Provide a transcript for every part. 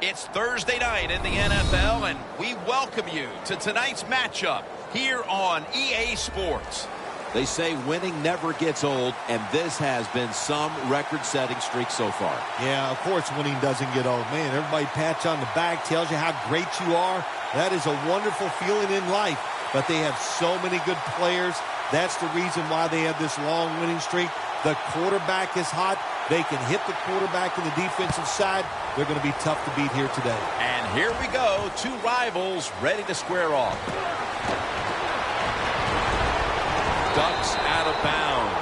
It's Thursday night in the NFL, and we welcome you to tonight's matchup here on EA Sports. They say winning never gets old, and this has been some record-setting streak so far. Yeah, of course winning doesn't get old. Man, everybody pats you on the back, tells you how great you are. That is a wonderful feeling in life. But they have so many good players. That's the reason why they have this long winning streak. The quarterback is hot. They can hit the quarterback in the defensive side. They're going to be tough to beat here today. And here we go. Two rivals ready to square off. Ducks out of bounds.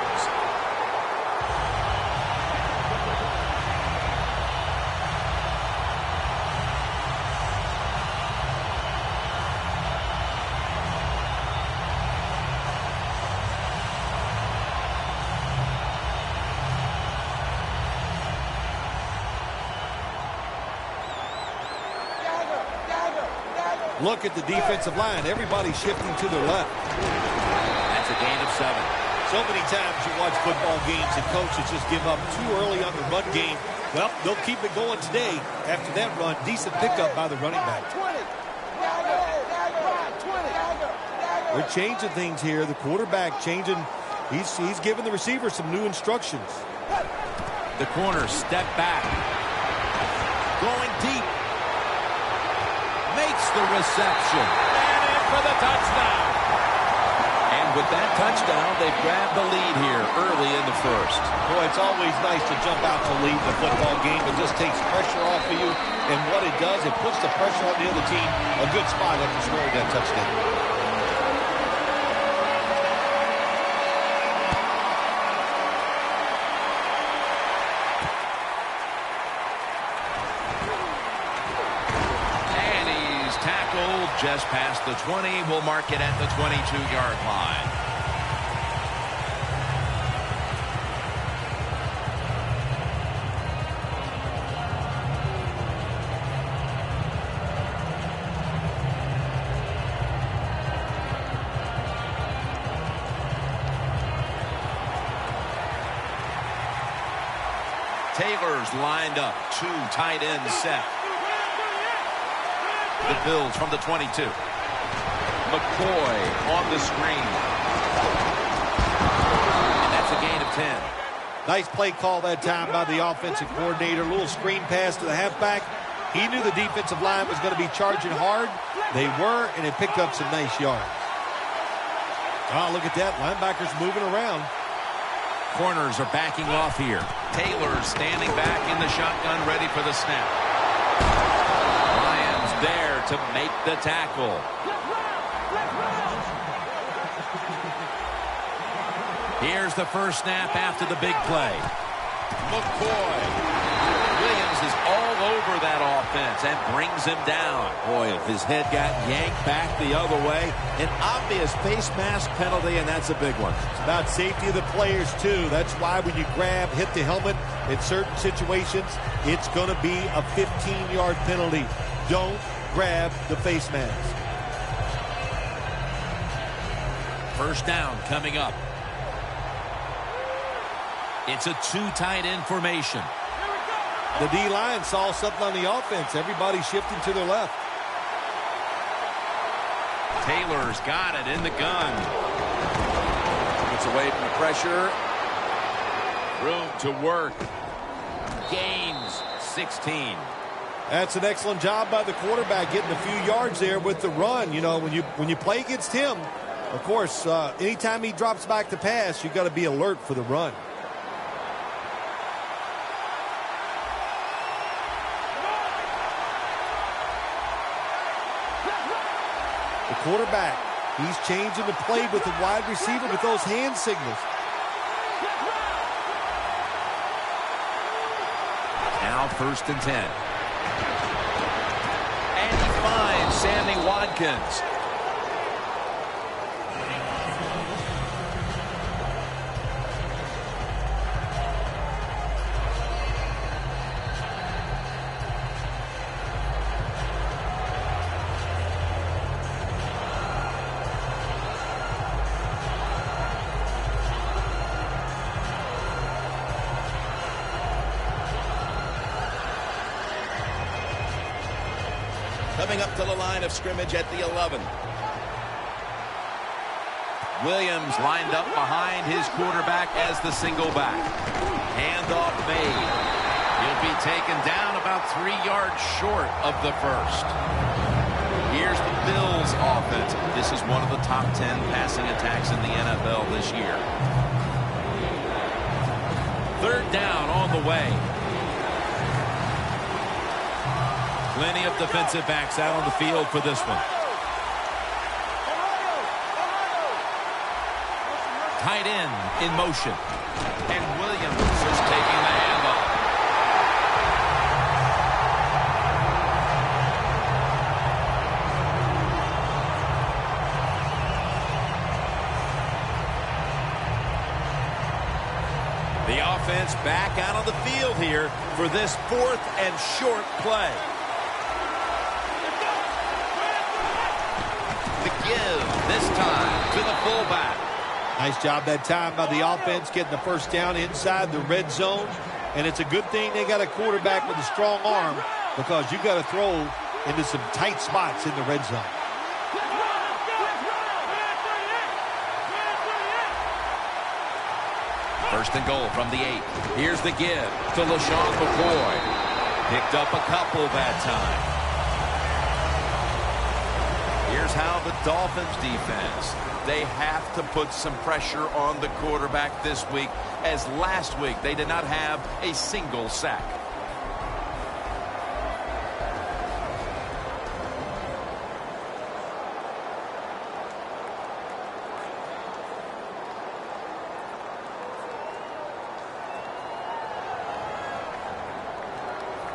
Look at the defensive line. Everybody's shifting to their left. That's a gain of 7. So many times you watch football games and coaches just give up too early on the run game. Well, they'll keep it going today. After that run, decent pickup by the running back. They're changing things here. The quarterback changing. He's giving the receiver some new instructions. The corner step back. Going deep. Makes the reception. And in for the touchdown. And with that touchdown, they've grabbed the lead here early in the first. Boy, it's always nice to jump out to lead the football game. It just takes pressure off of you. And what it does, it puts the pressure on the other team. A good spot after scoring that touchdown. Just past the 20. We'll mark it at the 22-yard line. Taylor's lined up. 2 tight ends set. The Bills from the 22. McCoy on the screen. And that's a gain of 10. Nice play call that time by the offensive coordinator. A little screen pass to the halfback. He knew the defensive line was going to be charging hard. They were, and it picked up some nice yards. Oh, look at that. Linebackers moving around. Corners are backing off here. Taylor standing back in the shotgun, ready for the snap. There to make the tackle. Here's the first snap after the big play. McCoy. Williams is all over that offense and brings him down. Boy, if his head got yanked back the other way, an obvious face mask penalty, and that's a big one. It's about safety of the players, too. That's why when you grab, hit the helmet in certain situations, it's going to be a 15-yard penalty. Don't grab the face mask. First down coming up. It's a 2 tight end formation. The D-line saw something on the offense. Everybody shifting to their left. Taylor's got it in the gun. Gets away from the pressure. Room to work. Gains 16. That's an excellent job by the quarterback, getting a few yards there with the run. You know, when you play against him, of course, anytime he drops back to pass, you've got to be alert for the run. The quarterback, he's changing the play with the wide receiver with those hand signals. Now 1st and 10. Finds Sammy Watkins. Coming up to the line of scrimmage at the 11. Williams lined up behind his quarterback as the single back. Handoff made. He'll be taken down about 3 yards short of the first. Here's the Bills offense. This is one of the top 10 passing attacks in the NFL this year. Third down on the way. Plenty of defensive backs out on the field for this one. Tight end in motion. And Williams is taking the handoff. The offense back out on the field here for this 4th and short play. The give this time to the fullback. Nice job that time by the offense getting the first down inside the red zone. And it's a good thing they got a quarterback with a strong arm, because you got to throw into some tight spots in the red zone. First and goal from the 8. Here's the give to LaShawn McCoy. Picked up a couple that time. Here's how the Dolphins defense, they have to put some pressure on the quarterback this week, as last week they did not have a single sack.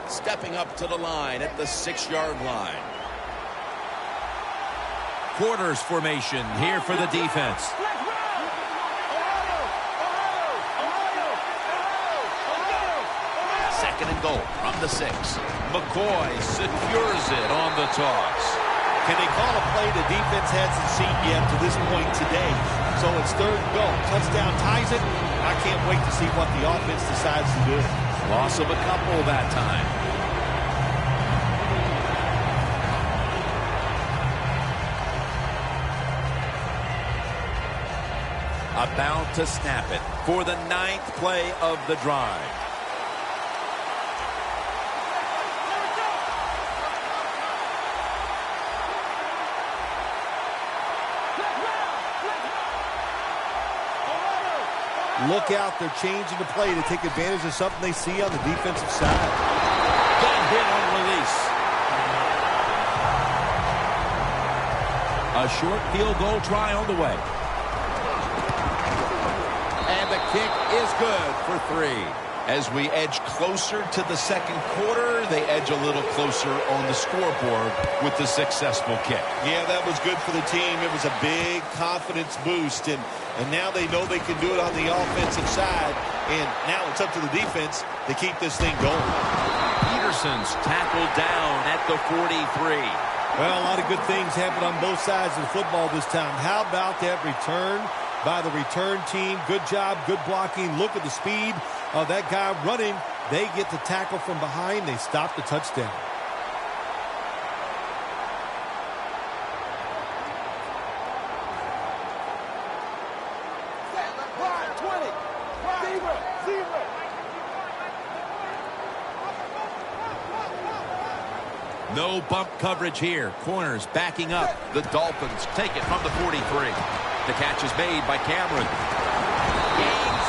Stepping up to the line at the 6-yard line. Quarters formation here for the defense. Second and goal from the 6. McCoy secures it on the toss. Can they call a play the defense hasn't seen yet to this point today? So it's 3rd and goal. Touchdown ties it. I can't wait to see what the offense decides to do. Loss of a couple that time. About to snap it for the 9th play of the drive. Look out, they're changing the play to take advantage of something they see on the defensive side. Got hit on release. A short field goal try on the way. And the kick is good for 3. As we edge closer to the second quarter, they edge a little closer on the scoreboard with the successful kick. Yeah, that was good for the team. It was a big confidence boost, and now they know they can do it on the offensive side, and now it's up to the defense to keep this thing going. Peterson's tackled down at the 43. Well, a lot of good things happened on both sides of the football this time. How about that return by the return team? Good job, good blocking. Look at the speed of that guy running. They get the tackle from behind. They stop the touchdown. No bump coverage here. Corners backing up. The Dolphins take it from the 43. The catch is made by Cameron. Gains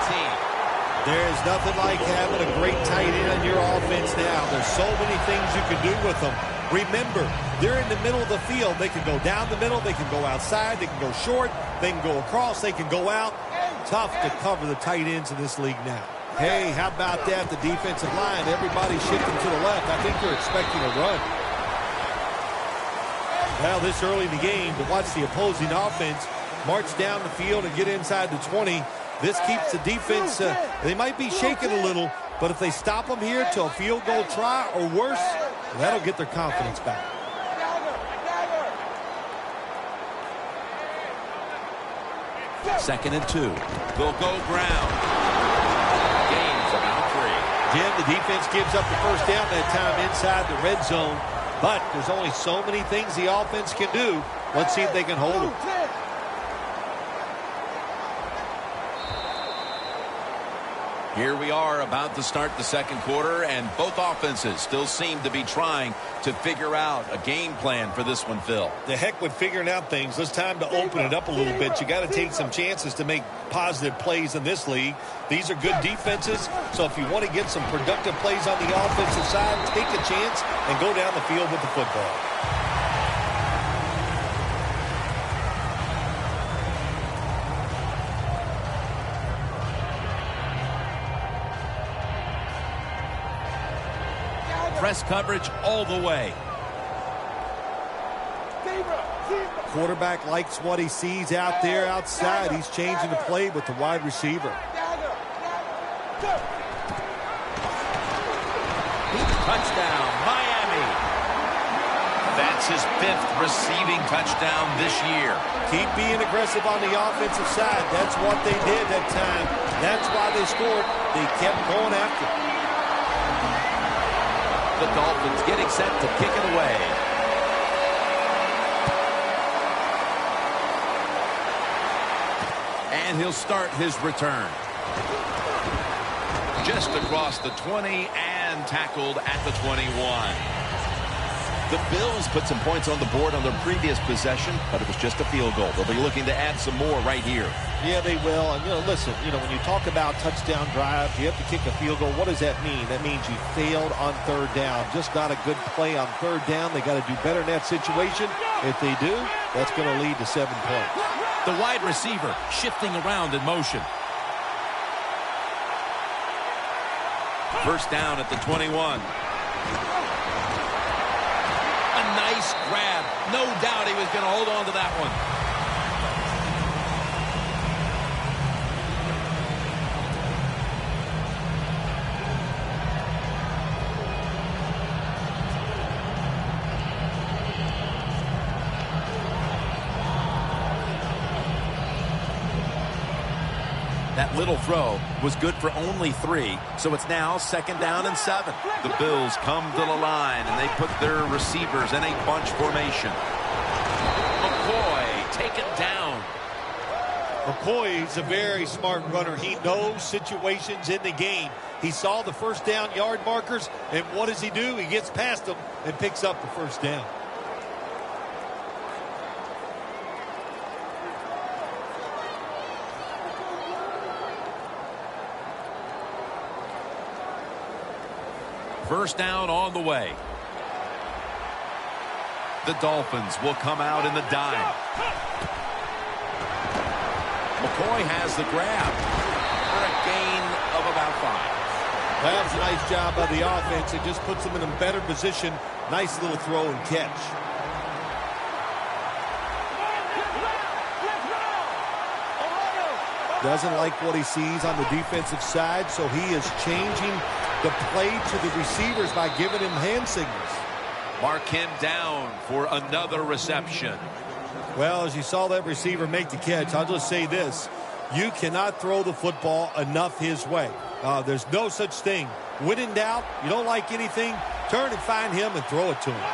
18. There's nothing like having a great tight end on your offense now. There's so many things you can do with them. Remember, they're in the middle of the field. They can go down the middle. They can go outside. They can go short. They can go across. They can go out. Tough to cover the tight ends in this league now. Hey, how about that? The defensive line, everybody's shifting to the left. I think they're expecting a run. Well, this early in the game, to watch the opposing offense march down the field and get inside the 20, this keeps the defense, they might be shaking a little, but if they stop them here to a field goal try or worse, that'll get their confidence back. Second and 2. They'll go ground. Jim, the defense gives up the first down that time inside the red zone, but There's only so many things the offense can do. Let's see if they can hold him. Here we are about to start the second quarter, and both offenses still seem to be trying to figure out a game plan for this one, Phil. The heck with figuring out things. It's time to open it up a little bit. You got to take some chances to make positive plays in this league. These are good defenses, so if you want to get some productive plays on the offensive side, take a chance and go down the field with the football. Press coverage all the way. Quarterback likes what he sees out there outside. He's changing the play with the wide receiver. Touchdown, Miami. That's his 5th receiving touchdown this year. Keep being aggressive on the offensive side. That's what they did that time. That's why they scored. They kept going after it. The Dolphins getting set to kick it away. And he'll start his return. Just across the 20 and tackled at the 21. The Bills put some points on the board on their previous possession, but it was just a field goal. They'll be looking to add some more right here. Yeah, they will. And, listen, when you talk about touchdown drives, you have to kick a field goal. What does that mean? That means you failed on third down. Just not a good play on third down. They got to do better in that situation. If they do, that's going to lead to 7 points. The wide receiver shifting around in motion. First down at the 21. A nice grab. No doubt he was going to hold on to that one. That little throw was good for only 3, so it's now 2nd down and 7. The Bills come to the line, and they put their receivers in a bunch formation. McCoy taken down. McCoy's a very smart runner. He knows situations in the game. He saw the first down yard markers, and what does he do? He gets past them and picks up the first down. First down on the way. The Dolphins will come out in the dime. McCoy has the grab for a gain of about 5. That was a nice job by the offense. It just puts them in a better position. Nice little throw and catch. Doesn't like what he sees on the defensive side, so he is changing the play to the receivers by giving him hand signals. Mark him down for another reception. Well, as you saw that receiver make the catch, I'll just say this. You cannot throw the football enough his way. There's no such thing. When in doubt, you don't like anything, turn and find him and throw it to him.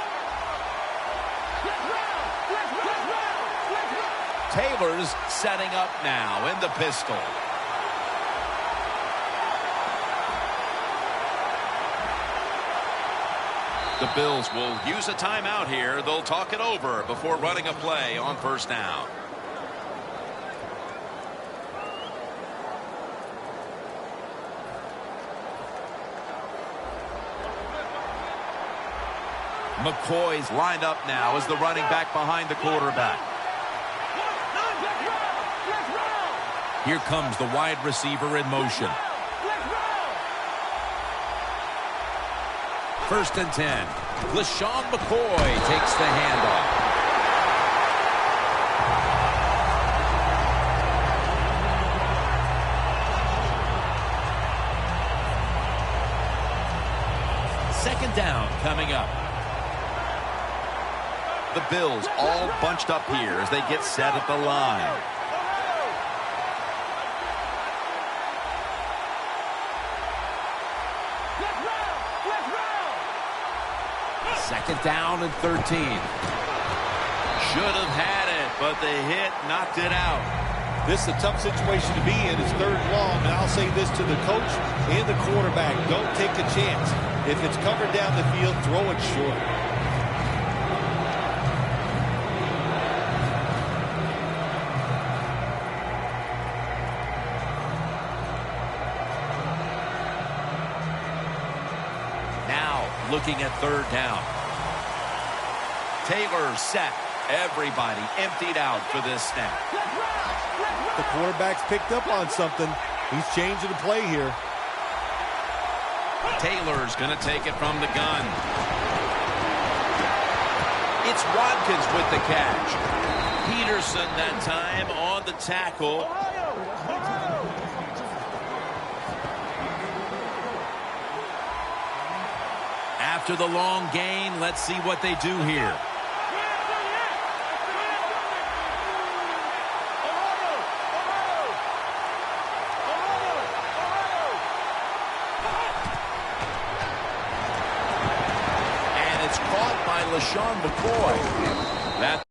Taylor's setting up now in the pistol. The Bills will use a timeout here. They'll talk it over before running a play on first down. McCoy's lined up now as the running back behind the quarterback. Here comes the wide receiver in motion. First and 10. LaShawn McCoy takes the handoff. Second down coming up. The Bills all bunched up here as they get set at the line. Second down and 13. Should have had it, but the hit knocked it out. This is a tough situation to be in. It's third and long, and I'll say this to the coach and the quarterback. Don't take a chance. If it's covered down the field, throw it short. Now, looking at third down. Taylor set. Everybody emptied out for this snap. The quarterback's picked up on something. He's changing the play here. Taylor's going to take it from the gun. It's Watkins with the catch. Peterson that time on the tackle. After the long gain, let's see what they do here. LaShawn McCoy. That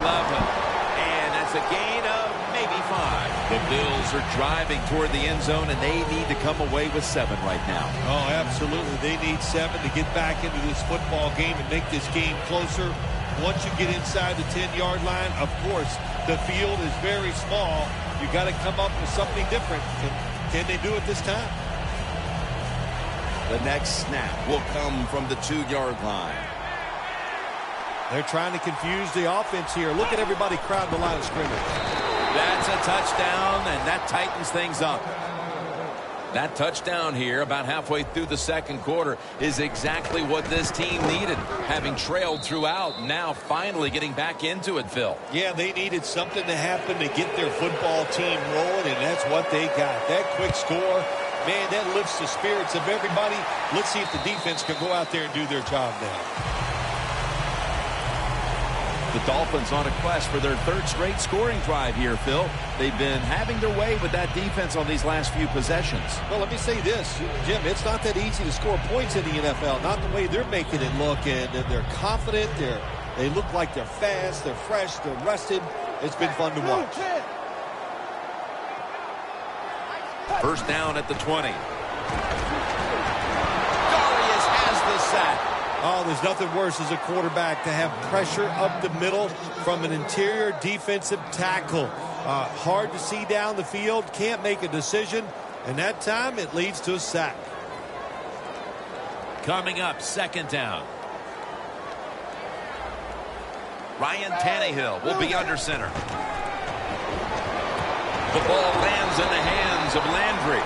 and that's a gain of maybe 5. The Bills are driving toward the end zone, and they need to come away with 7 right now. Oh, absolutely. They need 7 to get back into this football game and make this game closer. Once you get inside the 10-yard line, of course, the field is very small. You got to come up with something different. Can they do it this time? The next snap will come from the 2-yard line. They're trying to confuse the offense here. Look at everybody crowding the line of scrimmage. That's a touchdown, and that tightens things up. That touchdown here about halfway through the second quarter is exactly what this team needed, having trailed throughout, now finally getting back into it, Phil. Yeah, they needed something to happen to get their football team rolling, and that's what they got. That quick score, man, that lifts the spirits of everybody. Let's see if the defense can go out there and do their job now. The Dolphins on a quest for their 3rd straight scoring drive here, Phil. They've been having their way with that defense on these last few possessions. Well, let me say this, Jim, it's not that easy to score points in the NFL, not the way they're making it look, and they're confident, they look like they're fast, they're fresh, they're rested. It's been fun to watch. First down at the 20. Darius has the sack. Oh, there's nothing worse as a quarterback to have pressure up the middle from an interior defensive tackle. Hard to see down the field, can't make a decision, and that time it leads to a sack. Coming up, second down. Ryan Tannehill will be under center. The ball lands in the hands of Landry.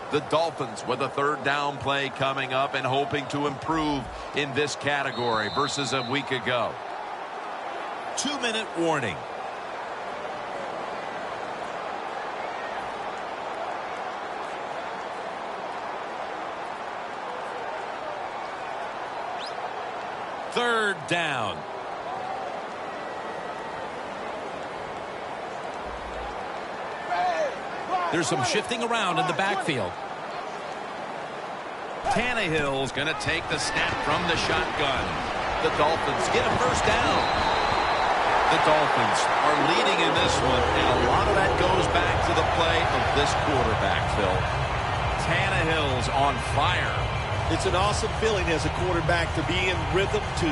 The Dolphins with a 3rd down play coming up and hoping to improve in this category versus a week ago. 2-minute warning. Third down. There's some shifting around in the backfield. Tannehill's going to take the snap from the shotgun. The Dolphins get a first down. The Dolphins are leading in this one, and a lot of that goes back to the play of this quarterback, Phil. Tannehill's on fire. It's an awesome feeling as a quarterback to be in rhythm, to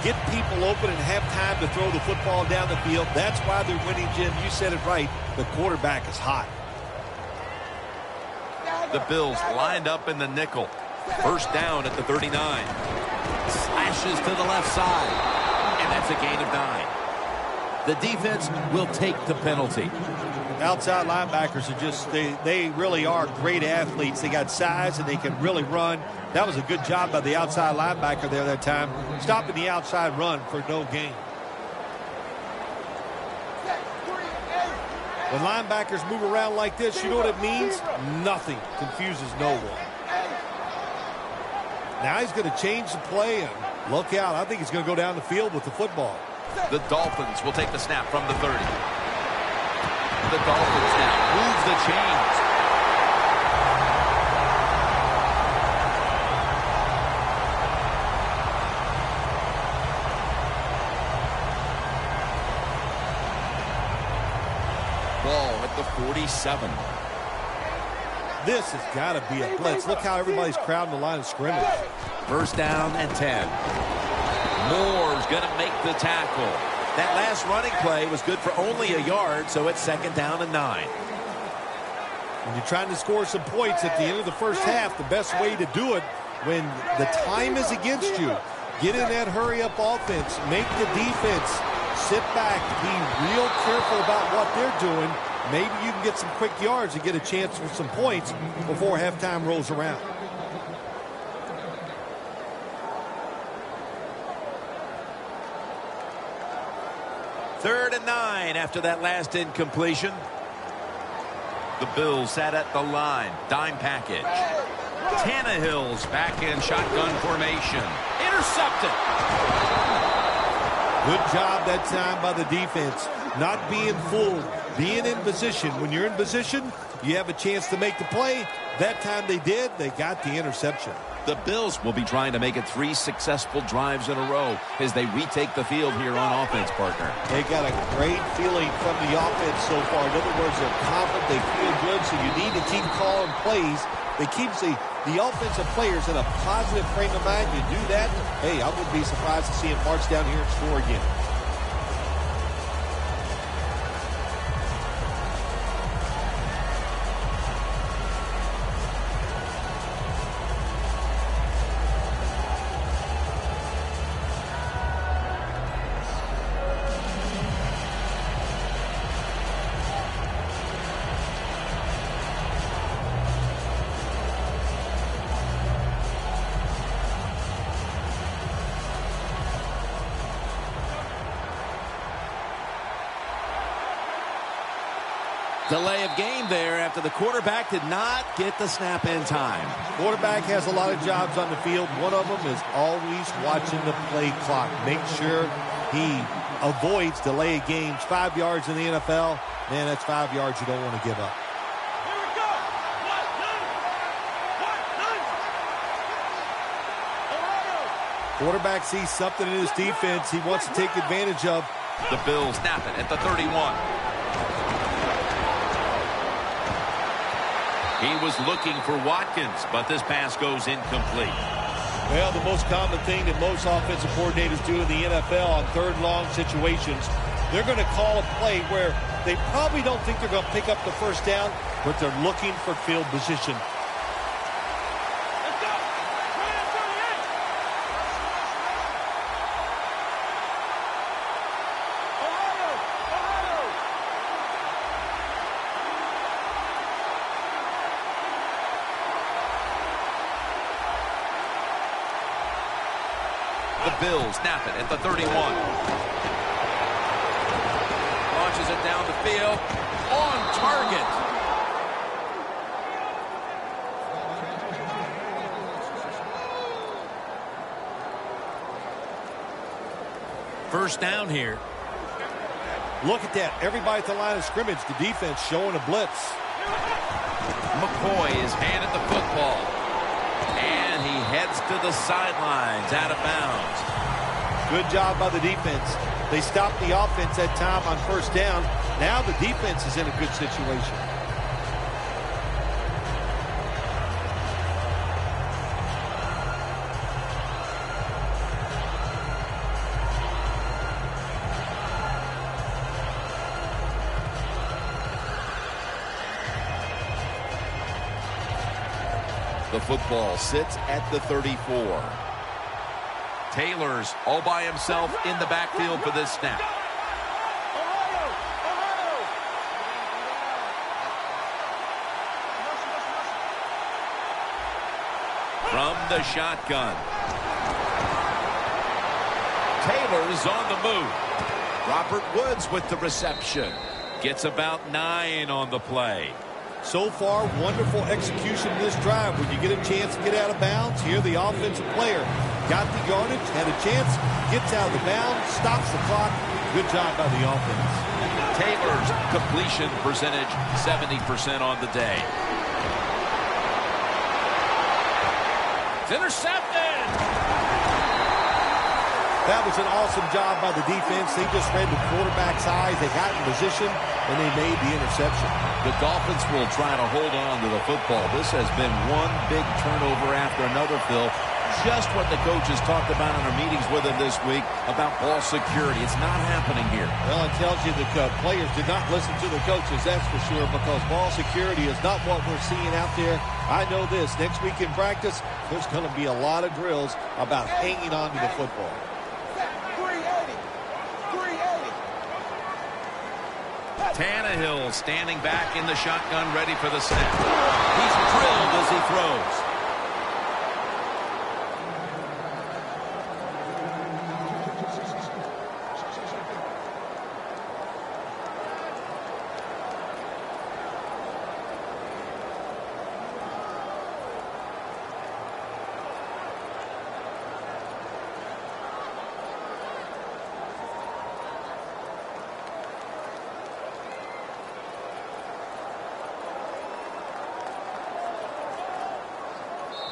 get people open and have time to throw the football down the field. That's why they're winning, Jim. You said it right. The quarterback is hot. The Bills lined up in the nickel. First down at the 39. Slashes to the left side. And that's a gain of 9. The defense will take the penalty. Outside linebackers are just, they really are great athletes. They got size and they can really run. That was a good job by the outside linebacker there that time, stopping the outside run for no gain. When linebackers move around like this, you know what it means? Nothing. Confuses no one. Now he's going to change the play, and look out. I think he's going to go down the field with the football. The Dolphins will take the snap from the 30. The Dolphins now move the chains. Ball at the 47. This has got to be a blitz. Look how everybody's crowding the line of scrimmage. First down and 10. Moore's going to make the tackle. That last running play was good for only a yard, so it's 2nd down and 9. When you're trying to score some points at the end of the first half, the best way to do it when the time is against you, get in that hurry-up offense, make the defense sit back, be real careful about what they're doing. Maybe you can get some quick yards and get a chance for some points before halftime rolls around. Third and 9 after that last incompletion. The Bills sat at the line. Dime package. Tannehill's back in shotgun formation. Intercepted. Good job that time by the defense. Not being fooled. Being in position. When you're in position, you have a chance to make the play. That time they did. They got the interception. The Bills will be trying to make it 3 successful drives in a row as they retake the field here on offense, partner. They got a great feeling from the offense so far. In other words, they're confident, they feel good, so you need to keep calling plays. They keep the offensive players in a positive frame of mind. You do that, hey, I wouldn't be surprised to see them march down here and score again. Delay of game there after the quarterback did not get the snap in time. Quarterback has a lot of jobs on the field. One of them is always watching the play clock. Make sure he avoids delay of games. 5 yards in the NFL, man, that's 5 yards you don't want to give up. Quarterback sees something in his defense he wants to take advantage of. The Bills snap it at the 31. He was looking for Watkins, but this pass goes incomplete. Well, the most common thing that most offensive coordinators do in the NFL on third and long situations, they're going to call a play where they probably don't think they're going to pick up the first down, but they're looking for field position. The Bills snap it at the 31. Launches it down the field. On target. First down here. Look at that. Everybody at the line of scrimmage, the defense showing a blitz. McCoy is handed the football. And he heads to the sidelines, out of bounds. Good job by the defense. They stopped the offense that time on first down. Now the defense is in a good situation. The football sits at the 34. Taylor's all by himself in the backfield for this snap. from the shotgun. Taylor's on the move. Robert Woods with the reception. Gets about 9 on the play. So far, wonderful execution in this drive. When you get a chance to get out of bounds, here the offensive player got the yardage, had a chance, gets out of the bounds, stops the clock. Good job by the offense. Taylor's completion percentage, 70% on the day. It's intercepted. That was an awesome job by the defense. They just read the quarterback's eyes. They got in position, and they made the interception. The Dolphins will try to hold on to the football. This has been one big turnover after another, Phil. Just what the coaches talked about in our meetings with him this week about ball security. It's not happening here. Well, it tells you the players did not listen to the coaches, that's for sure, because ball security is not what we're seeing out there. I know this. Next week in practice, there's going to be a lot of drills about hanging on to the football. Tannehill standing back in the shotgun, ready for the snap. He's drilled as he throws.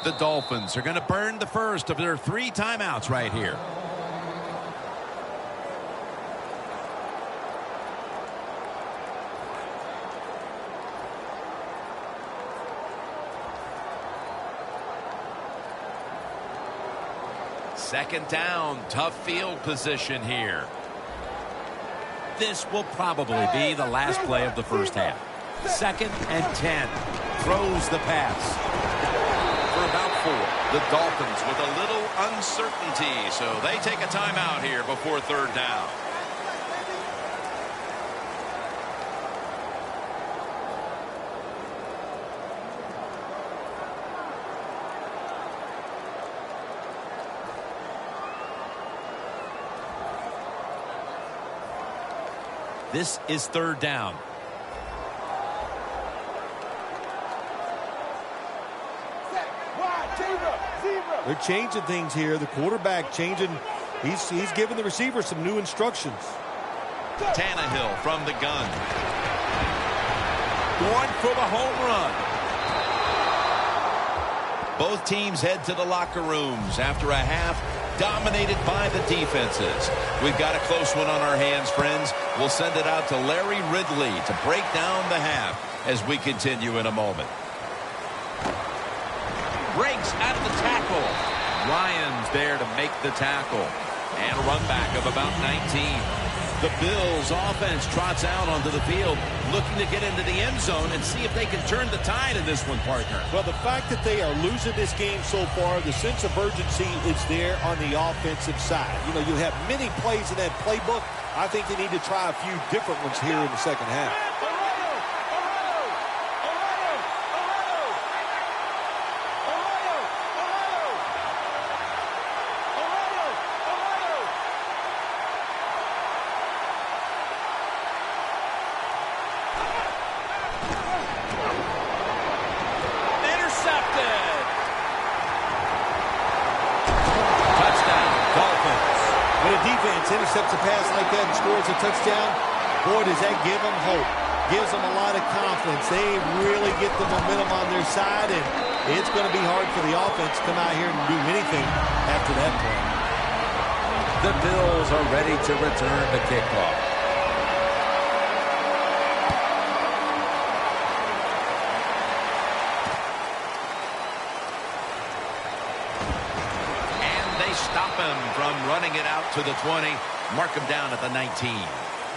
The Dolphins are going to burn the first of their 3 timeouts right here. Second down, tough field position here. This will probably be the last play of the first half. 2nd and 10. Throws the pass. For about 4. The Dolphins with a little uncertainty, so they take a timeout here before 3rd down. This is 3rd down. They're changing things here. The quarterback changing. He's giving the receiver some new instructions. Tannehill from the gun. Going for the home run. Both teams head to the locker rooms after a half dominated by the defenses. We've got a close one on our hands, friends. We'll send it out to Larry Ridley to break down the half as we continue in a moment. Breaks out of the tackle. Ryan's there to make the tackle. And a run back of about 19. The Bills offense trots out onto the field, looking to get into the end zone and see if they can turn the tide in this one, partner. Well, the fact that they are losing this game so far, the sense of urgency is there on the offensive side. You know, you have many plays in that playbook. I think they need to try a few different ones here in the second half. Intercepts a pass like that and scores a touchdown, boy, does that give them hope. Gives them a lot of confidence. They really get the momentum on their side, and it's going to be hard for the offense to come out here and do anything after that play. The Bills are ready to return the kickoff. Stop him from running it out to the 20. Mark him down at the 19.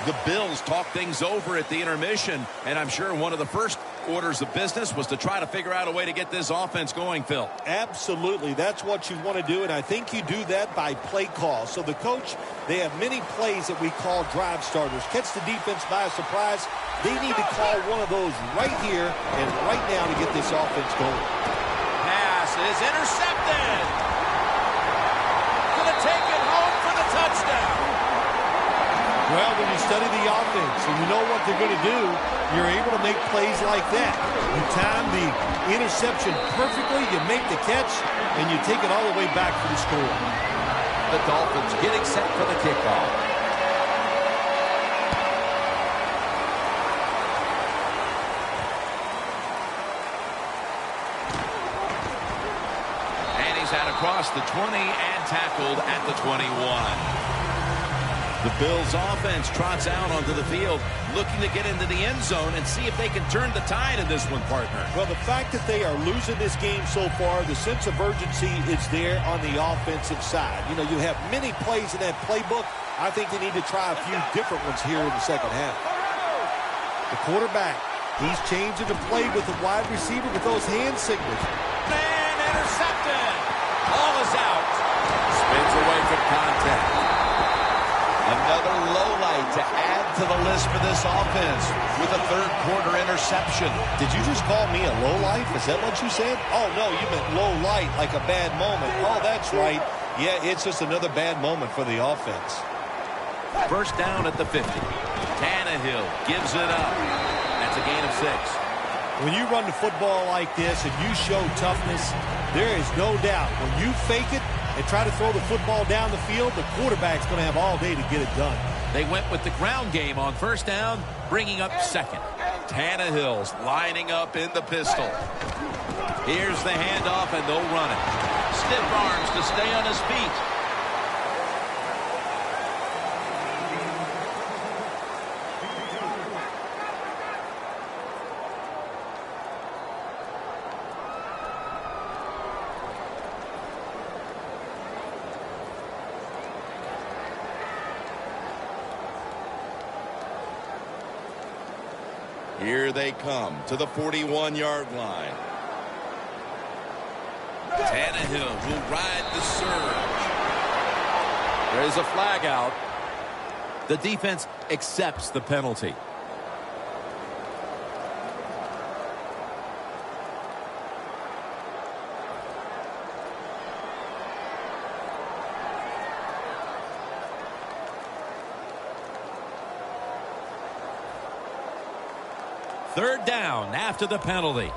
The Bills talk things over at the intermission, and I'm sure one of the first orders of business was to try to figure out a way to get this offense going, Phil. Absolutely. That's what you want to do, and I think you do that by play call. So the coach, they have many plays that we call drive starters. Catch the defense by surprise. They need to call one of those right here and right now to get this offense going. Pass is intercepted. Going to take it home for the touchdown. Well, when you study the offense and you know what they're going to do, you're able to make plays like that. You time the interception perfectly, you make the catch, and you take it all the way back for the score. The Dolphins getting set for the kickoff. And he's out across the 20 and tackled at the 21. The Bills offense trots out onto the field, looking to get into the end zone and see if they can turn the tide in this one, partner. Well, the fact that they are losing this game so far, the sense of urgency is there on the offensive side. You know, you have many plays in that playbook. I think they need to try a few different ones here in the second half. The quarterback, he's changing the play with the wide receiver with those hand signals. Man, intercepted. Ball is out. Spins away from contact. Another low light to add to the list for this offense with a third-quarter interception. Did you just call me a low light? Is that what you said? Oh, no, you meant low light, like a bad moment. Oh, that's right. Yeah, it's just another bad moment for the offense. First down at the 50. Tannehill gives it up. That's a gain of 6. When you run the football like this and you show toughness, there is no doubt when you fake it and try to throw the football down the field, the quarterback's going to have all day to get it done. They went with the ground game on first down, bringing up second. Tannehill's lining up in the pistol. Here's the handoff, and they'll run it. Stiff arms to stay on his feet. Here they come to the 41-yard line. Tannehill will ride the surge. There's a flag out. The defense accepts the penalty. Third down after the penalty.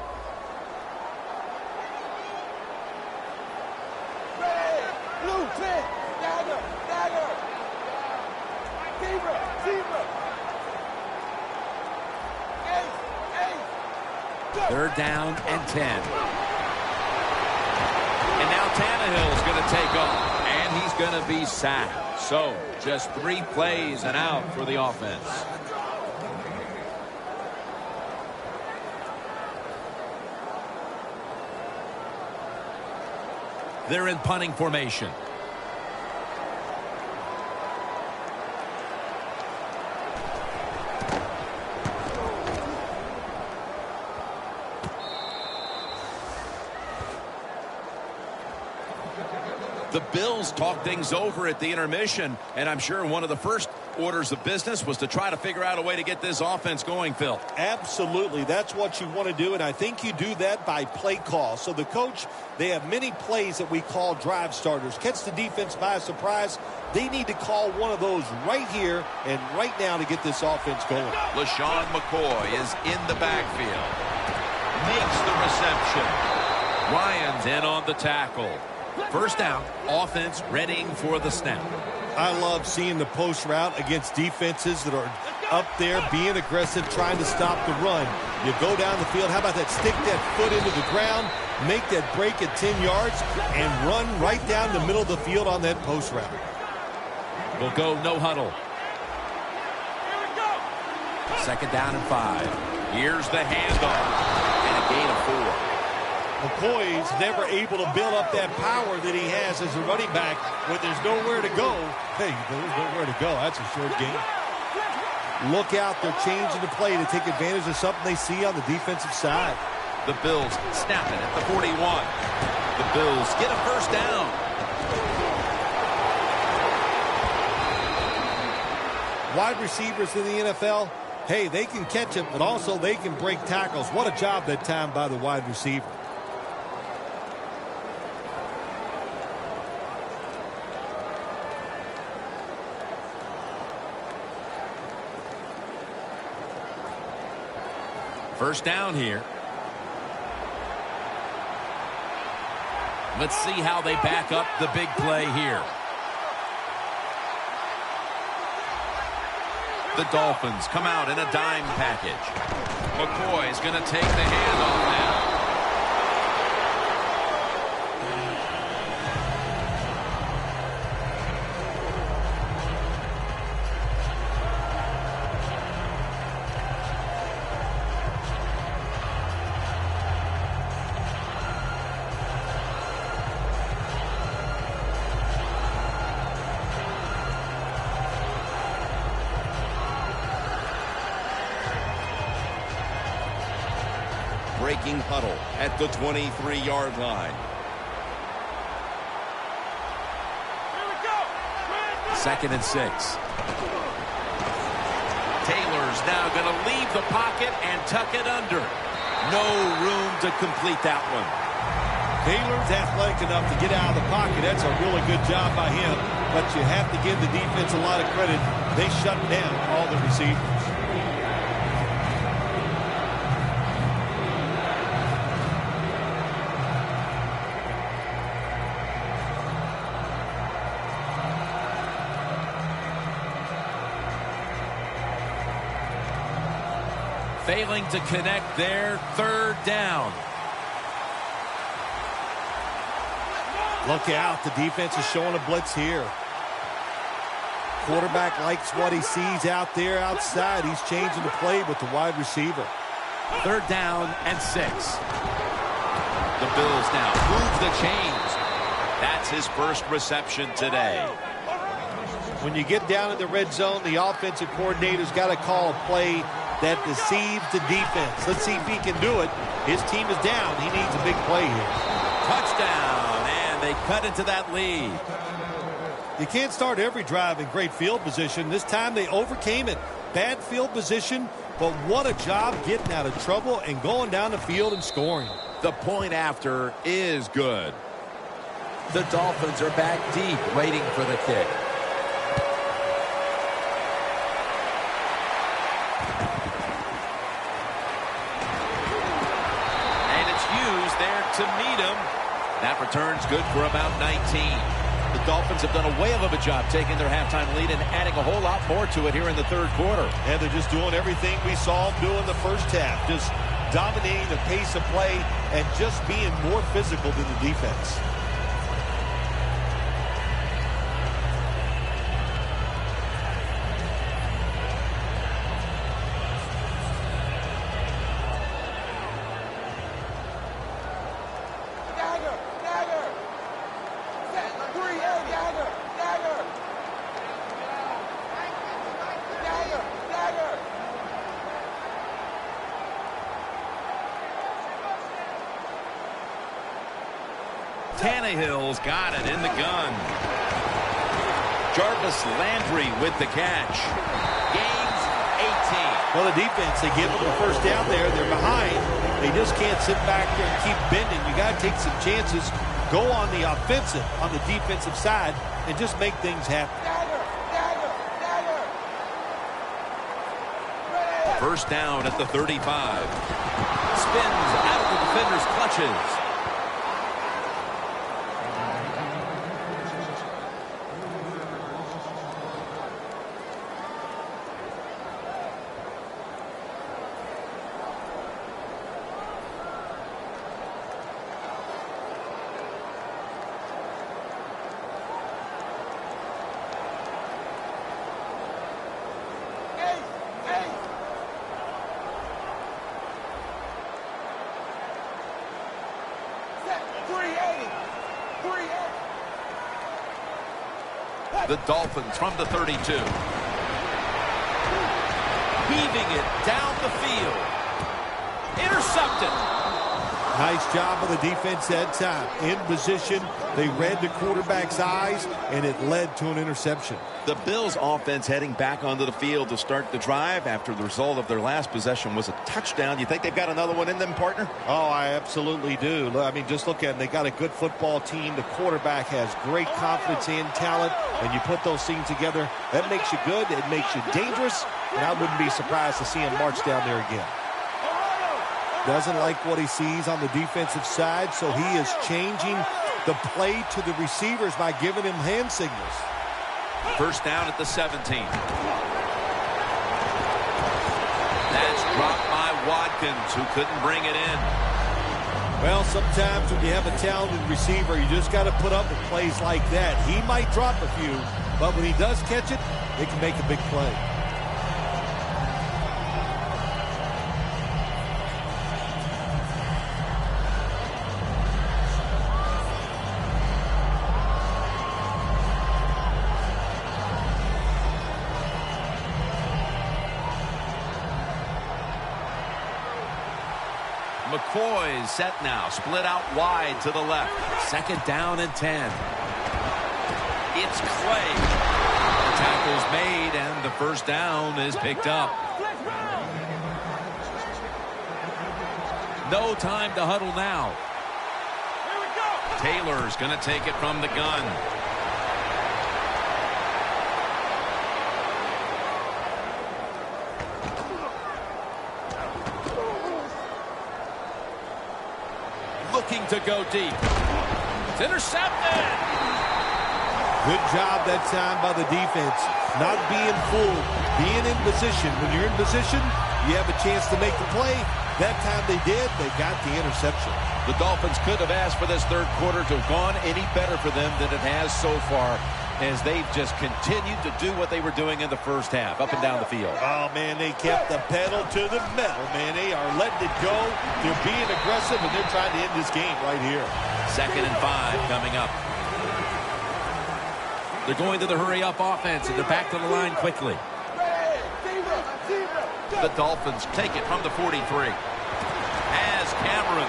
Third down and 10. And now Tannehill's going to take off, and he's going to be sacked. So just 3 plays and out for the offense. They're in punting formation. The Bills talked things over at the intermission, and I'm sure one of the first orders of business was to try to figure out a way to get this offense going, Phil. Absolutely. That's what you want to do, and I think you do that by play call. So the coach, they have many plays that we call drive starters. Catch the defense by surprise. They need to call one of those right here and right now to get this offense going. LaShawn McCoy is in the backfield. Makes the reception. Ryan's in on the tackle. First down, offense readying for the snap. I love seeing the post route against defenses that are up there being aggressive, trying to stop the run. You go down the field. How about that? Stick that foot into the ground, make that break at 10 yards, and run right down the middle of the field on that post route. We'll go no huddle. Second down and 5. Here's the handoff, and a gain of 4. McCoy's never able to build up that power that he has as a running back when there's nowhere to go. Hey, there's nowhere to go. That's a short game. Look out. They're changing the play to take advantage of something they see on the defensive side. The Bills snap it at the 41. The Bills get a first down. Wide receivers in the NFL, hey, they can catch it, but also they can break tackles. What a job that time by the wide receiver. First down here. Let's see how they back up the big play here. The Dolphins come out in a dime package. McCoy's going to take the handoff now. Breaking huddle at the 23-yard line. Second and 6. Taylor's now going to leave the pocket and tuck it under. No room to complete that one. Taylor's athletic enough to get out of the pocket. That's a really good job by him. But you have to give the defense a lot of credit. They shut down all the receivers. Failing to connect there. Third down. Look out. The defense is showing a blitz here. Quarterback likes what he sees out there outside. He's changing the play with the wide receiver. Third down and 6. The Bills now move the chains. That's his first reception today. When you get down in the red zone, the offensive coordinator's got to call a play that deceives the defense. Let's see if he can do it. His team is down. He needs a big play here. Touchdown, and they cut into that lead. You can't start every drive in great field position. This time they overcame it. Bad field position, but what a job getting out of trouble and going down the field and scoring. The point after is good. The Dolphins are back deep, waiting for the kick. To meet him. That return's good for about 19. The Dolphins have done a whale of a job taking their halftime lead and adding a whole lot more to it here in the third quarter. And they're just doing everything we saw them do in the first half. Just dominating the pace of play and just being more physical than the defense. Tannehill's got it in the gun. Jarvis Landry with the catch. Gains 18. Well, the defense, they give them the first down there. They're behind. They just can't sit back there and keep bending. You got to take some chances. Go on the offensive, on the defensive side, and just make things happen. First down at the 35. Spins out of the defender's clutches. The Dolphins from the 32. Heaving it down the field. Intercepted. Nice job of the defense that time. In position, they read the quarterback's eyes, and it led to an interception. The Bills offense heading back onto the field to start the drive after the result of their last possession was a touchdown. You think they've got another one in them, partner? Oh, I absolutely do. I mean, just look at them. They got a good football team. The quarterback has great confidence and talent, and you put those things together, that makes you good. It makes you dangerous, and I wouldn't be surprised to see him march down there again. Doesn't like what he sees on the defensive side, so he is changing the play to the receivers by giving him hand signals. First down at the 17. That's dropped by Watkins, who couldn't bring it in. Well, sometimes when you have a talented receiver, you just got to put up with plays like that. He might drop a few, but when he does catch it, it can make a big play. McCoy's set now, split out wide to the left. Second down and 10. It's Clay. The tackle's made, and the first down is picked up. No time to huddle now. Taylor's going to take it from the gun. Looking to go deep. It's intercepted. Good job that time by the defense. Not being fooled, being in position. When you're in position, you have a chance to make the play. That time they did. They got the interception. The Dolphins could have asked for this third quarter to have gone any better for them than it has so far, as they've just continued to do what they were doing in the first half, up and down the field. Oh, man, they kept the pedal to the metal, man. They are letting it go. They're being aggressive, and they're trying to end this game right here. Second and 5 coming up. They're going to the hurry-up offense, and they're back to the line quickly. The Dolphins take it from the 43. As Cameron.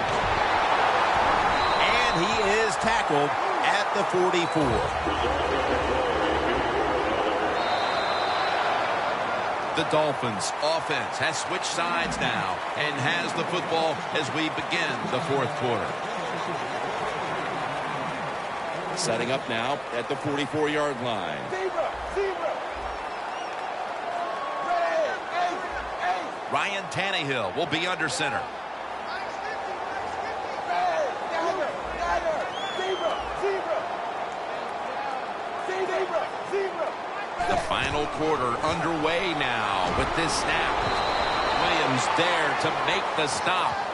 And he is tackled at the 44. The Dolphins offense has switched sides now and has the football as we begin the fourth quarter. Setting up now at the 44-yard line. Ryan Tannehill will be under center. The final quarter underway now with this snap. Williams there to make the stop.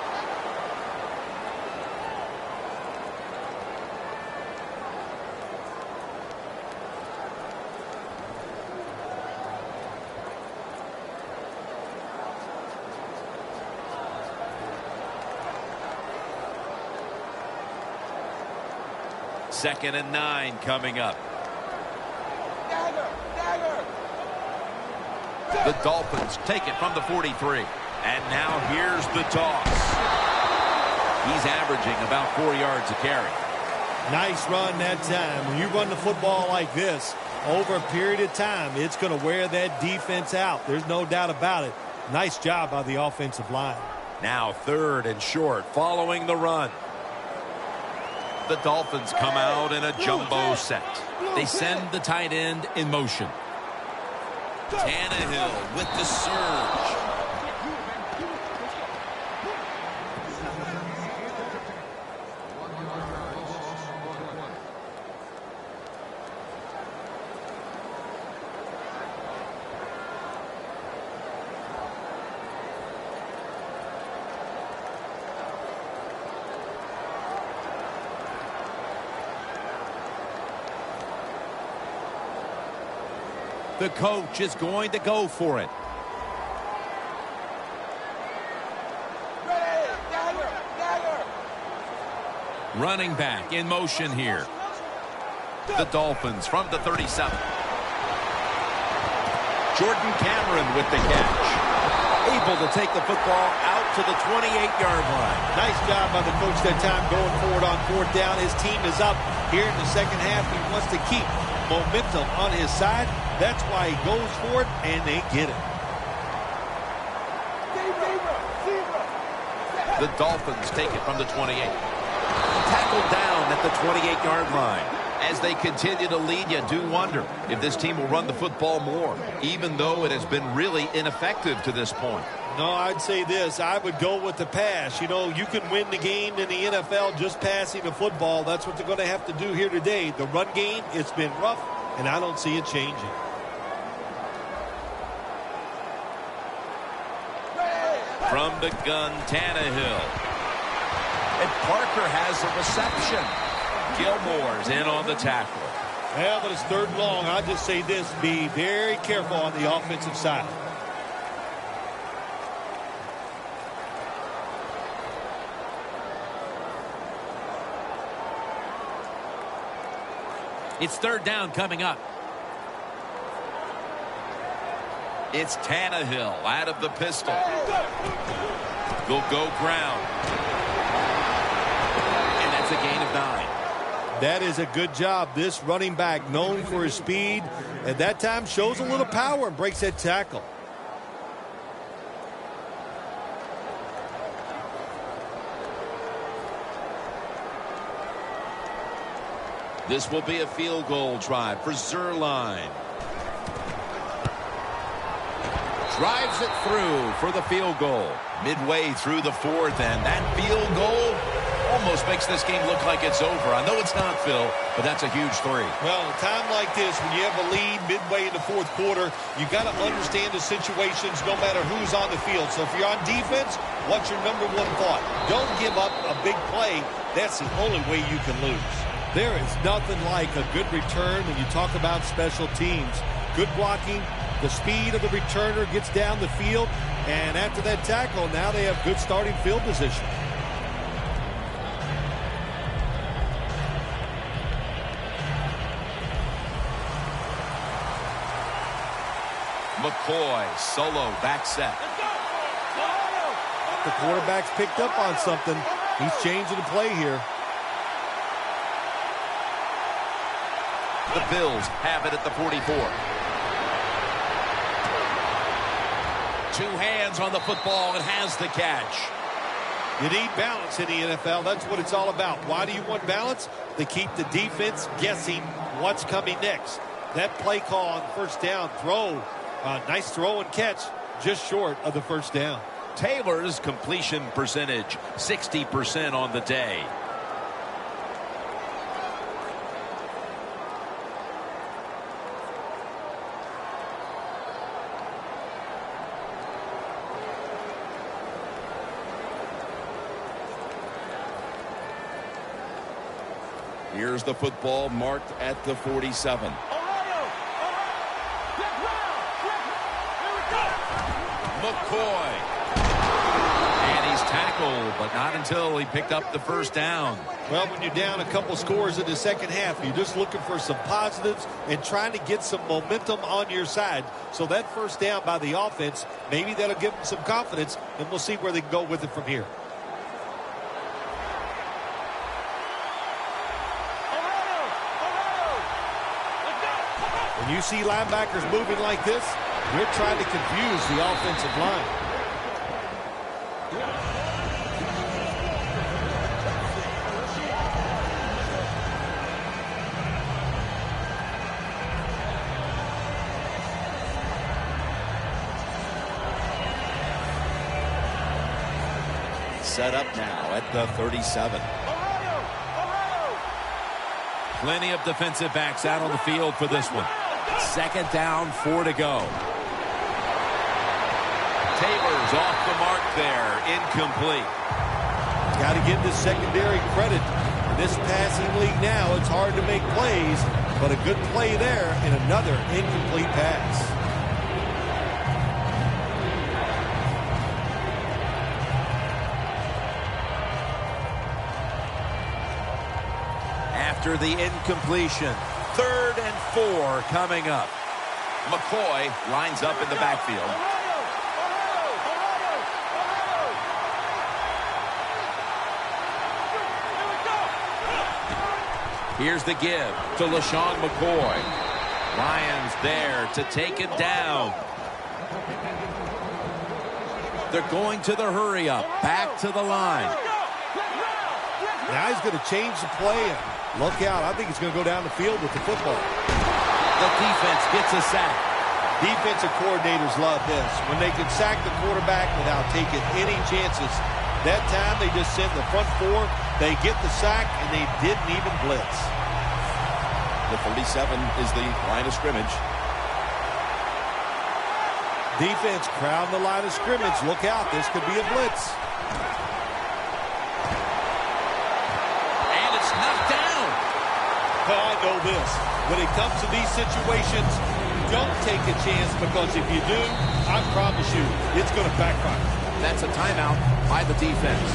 Second and 9 coming up. The Dolphins take it from the 43. And now here's the toss. He's averaging about 4 yards a carry. Nice run that time. When you run the football like this, over a period of time, it's going to wear that defense out. There's no doubt about it. Nice job by the offensive line. Now third and short following the run. The Dolphins come out in a jumbo set. They send the tight end in motion. Tannehill with the surge. The coach is going to go for it. Running back in motion here. The Dolphins from the 37. Jordan Cameron with the catch. Able to take the football out to the 28-yard line. Nice job by the coach that time going forward on fourth down. His team is up here in the second half. He wants to keep momentum on his side. That's why he goes for it, and they get it. The Dolphins take it from the 28. Tackled down at the 28-yard line. As they continue to lead, you do wonder if this team will run the football more, even though it has been really ineffective to this point. No, I'd say this. I would go with the pass. You know, you can win the game in the NFL just passing the football. That's what they're going to have to do here today. The run game, it's been rough, and I don't see it changing. From the gun, Tannehill. And Parker has a reception. Gilmore's in on the tackle. Well, but it's 3rd and long. I'll just say this. Be very careful on the offensive side. It's 3rd down coming up. It's Tannehill out of the pistol. Will go ground. And that's a gain of 9. That is a good job. This running back, known for his speed, at that time shows a little power and breaks that tackle. This will be a field goal try for Zerline. Drives it through for the field goal. Midway through the 4th, and that field goal almost makes this game look like it's over. I know it's not, Phil, but that's a huge 3. Well, at a time like this, when you have a lead midway in the 4th quarter, you got to understand the situations no matter who's on the field. So if you're on defense, what's your #1 thought? Don't give up a big play. That's the only way you can lose. There is nothing like a good return when you talk about special teams. Good blocking, the speed of the returner gets down the field, and after that tackle, now they have good starting field position. McCoy, solo, back set. The quarterback's picked up on something. He's changing the play here. The Bills have it at the 44. 2 hands on the football and has the catch. You need balance in the NFL. That's what it's all about. Why do you want balance? To keep the defense guessing what's coming next. That play call on 1st down, nice throw and catch, just short of the 1st down. Taylor's completion percentage, 60% on the day. Here's the football marked at the 47. McCoy. And he's tackled, but not until he picked up the 1st down. Well, when you're down a couple scores in the 2nd half, you're just looking for some positives and trying to get some momentum on your side. So that 1st down by the offense, maybe that'll give them some confidence, and we'll see where they can go with it from here. When you see linebackers moving like this, you're trying to confuse the offensive line. Set up now at the 37. Plenty of defensive backs out on the field for this one. 2nd down, 4 to go. Taylor's off the mark there. Incomplete. Got to give the secondary credit. In this passing league now, it's hard to make plays, but a good play there and another incomplete pass. After the incompletion, 3rd and 4 coming up. McCoy lines up in the backfield. Here's the give to LaShawn McCoy. Lions there to take him down. They're going to the hurry up. Back to the line. Now he's going to change the play. Look out. I think he's going to go down the field with the football. The defense gets a sack. Defensive coordinators love this. When they can sack the quarterback without taking any chances. That time they just sent the front four. They get the sack, and they didn't even blitz. The 37 is the line of scrimmage. Defense crowd the line of scrimmage. Look out. This could be a blitz. And it's knocked down. Well, I know this. When it comes to these situations, don't take a chance, because if you do, I promise you, it's going to backfire. That's a timeout by the defense.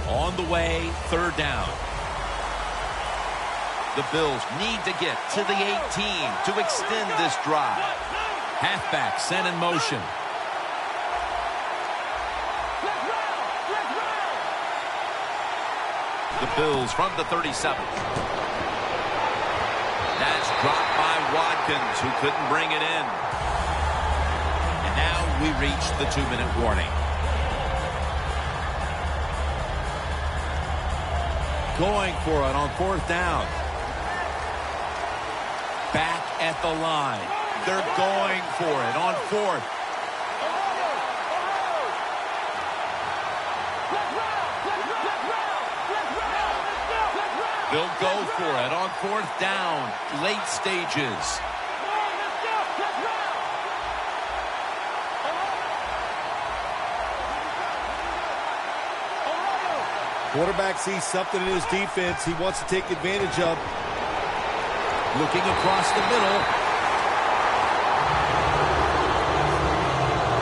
On the way, third down. The Bills need to get to the 18 to extend this drive. Halfback sent in motion. The Bills from the 37. That's dropped by Watkins, who couldn't bring it in. And now we reach the 2-minute warning. Going for it on fourth down. Back at the line. They're going for it on fourth. They'll go for it on fourth down. Late stages. Quarterback sees something in his defense he wants to take advantage of. Looking across the middle.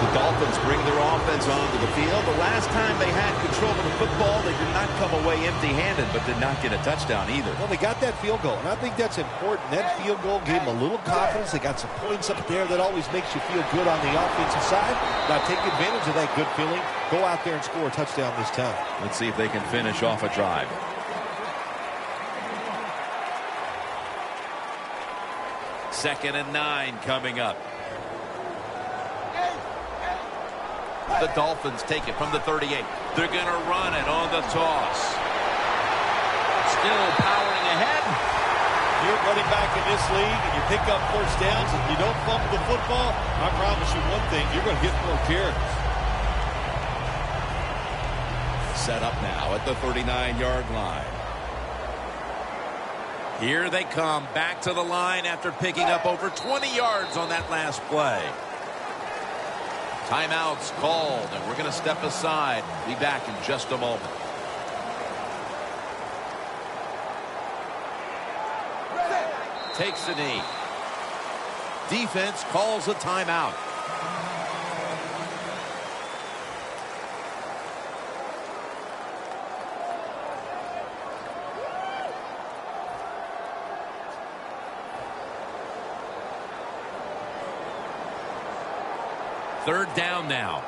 The Dolphins bring their offense onto the field. The last time they had control of the football, they did not come away empty-handed, but did not get a touchdown either. Well, they got that field goal, and I think that's important. That field goal gave them a little confidence. They got some points up there that always makes you feel good on the offensive side. Now take advantage of that good feeling. Go out there and score a touchdown this time. Let's see if they can finish off a drive. Second and 9 coming up. The Dolphins take it from the 38. They're going to run it on the toss. Still powering ahead. You're running back in this league and you pick up first downs and you don't fumble the football, I promise you one thing, you're going to get more carries. Set up now at the 39-yard line. Here they come back to the line after picking up over 20 yards on that last play. Timeouts called, and we're going to step aside. Be back in just a moment. Takes a knee. Defense calls a timeout. Third down now.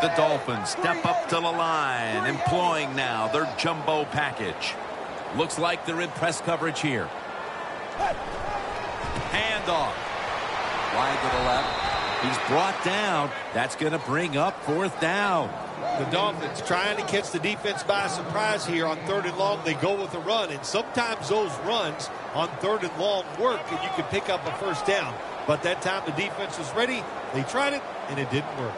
The Dolphins step up to the line, employing now their jumbo package. Looks like they're in press coverage here. Handoff. Wide to the left. He's brought down. That's going to bring up fourth down. The Dolphins trying to catch the defense by surprise here on third and long. They go with a run, and sometimes those runs on third and long work, and you can pick up a first down. But that time the defense was ready. They tried it, and it didn't work.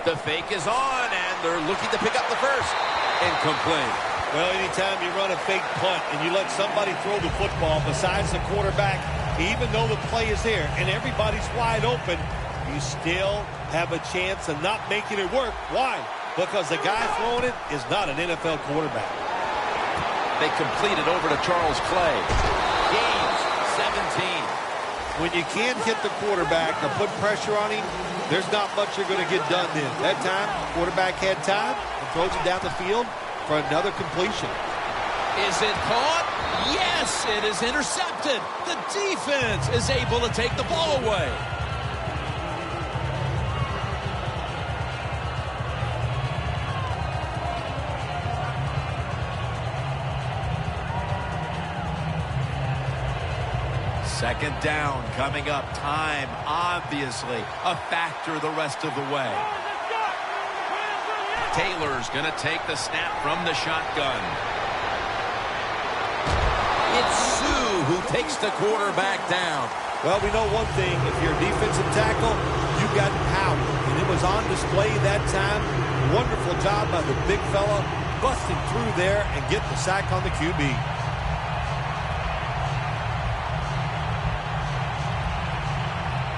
The fake is on, and they're looking to pick up the first. Incomplete. Well, anytime you run a fake punt and you let somebody throw the football besides the quarterback, even though the play is there and everybody's wide open, you still have a chance of not making it work. Why? Because the guy throwing it is not an NFL quarterback. They complete it over to Charles Clay. Gains 17. When you can't hit the quarterback or put pressure on him, there's not much you're going to get done then. That time, quarterback had time and throws it down the field for another completion. Is it caught? Yes, it is intercepted. The defense is able to take the ball away. Second down coming up. Time, obviously, a factor the rest of the way. Taylor's going to take the snap from the shotgun. It's Sue who takes the quarterback down. Well, we know one thing. If you're a defensive tackle, you've got power. And it was on display that time. Wonderful job by the big fella, busting through there and getting the sack on the QB.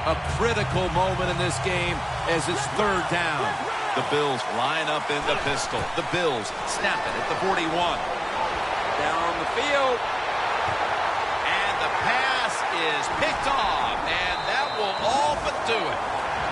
A critical moment in this game as it's third down. The Bills line up in the pistol. The Bills snap it at the 41. Down the field. And the pass is picked off. And that will all but do it.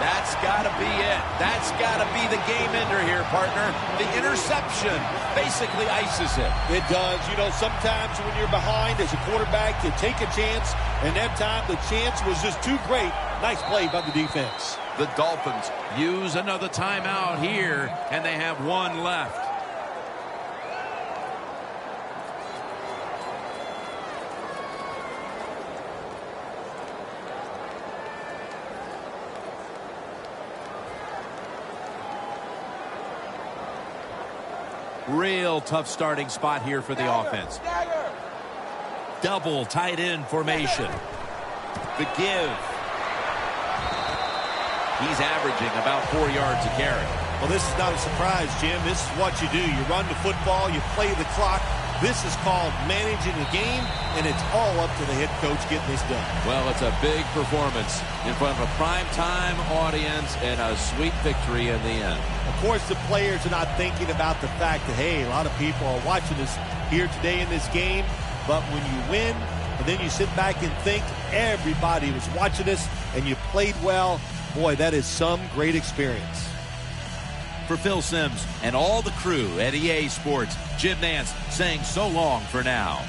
That's got to be it. That's got to be the game ender here, partner. The interception basically ices it. It does. You know, sometimes when you're behind as a quarterback, you take a chance. And that time, the chance was just too great. Nice play by the defense. The Dolphins use another timeout here, and they have one left. Real tough starting spot here for the offense. Double tight end formation. The give. He's averaging about 4 yards a carry. Well, this is not a surprise, Jim. This is what you do. You run the football, you play the clock. This is called managing the game, and it's all up to the head coach getting this done. Well, it's a big performance in front of a primetime audience and a sweet victory in the end. Of course, the players are not thinking about the fact that, hey, a lot of people are watching us here today in this game. But when you win, and then you sit back and think everybody was watching us, and you played well, boy, that is some great experience. For Phil Simms and all the crew at EA Sports, Jim Nance saying so long for now.